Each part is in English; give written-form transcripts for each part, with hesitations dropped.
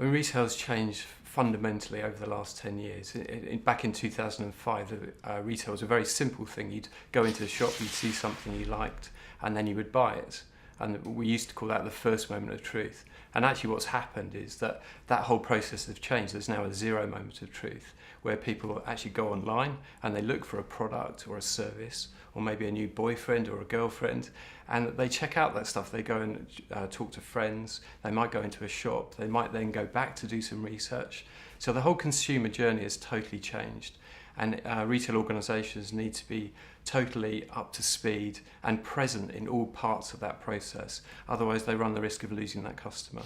mean, retail's changed fundamentally over the last 10 years. Back in 2005, retail was a very simple thing. You'd go into the shop, you'd see something you liked, and then you would buy it. And we used to call that the first moment of truth. And actually what's happened is that whole process has changed. There's now a zero moment of truth, where people actually go online and they look for a product or a service, or maybe a new boyfriend or a girlfriend, and they check out that stuff. They go and talk to friends, they might go into a shop, they might then go back to do some research. So the whole consumer journey has totally changed. And retail organisations need to be totally up to speed and present in all parts of that process. Otherwise, they run the risk of losing that customer.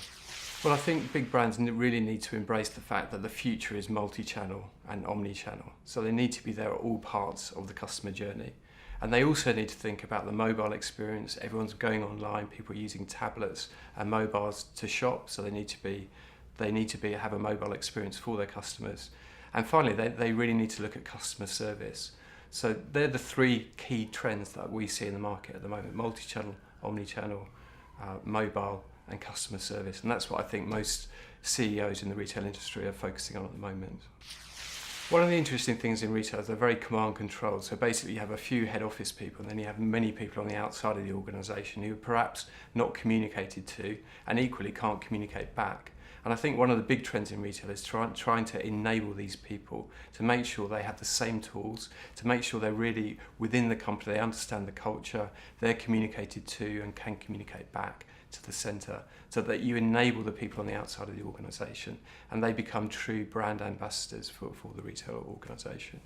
Well, I think big brands really need to embrace the fact that the future is multi-channel and omni-channel. So they need to be there at all parts of the customer journey. And they also need to think about the mobile experience. Everyone's going online, people are using tablets and mobiles to shop, so they need to have a mobile experience for their customers. And finally, they really need to look at customer service. So they're the three key trends that we see in the market at the moment: multi-channel, omni-channel, mobile, and customer service. And that's what I think most CEOs in the retail industry are focusing on at the moment. One of the interesting things in retail is they're very command controlled. So basically you have a few head office people, and then you have many people on the outside of the organisation who are perhaps not communicated to and equally can't communicate back. And I think one of the big trends in retail is trying to enable these people to make sure they have the same tools, to make sure they're really within the company, they understand the culture, they're communicated to and can communicate back to the centre, so that you enable the people on the outside of the organisation and they become true brand ambassadors for the retail organisation.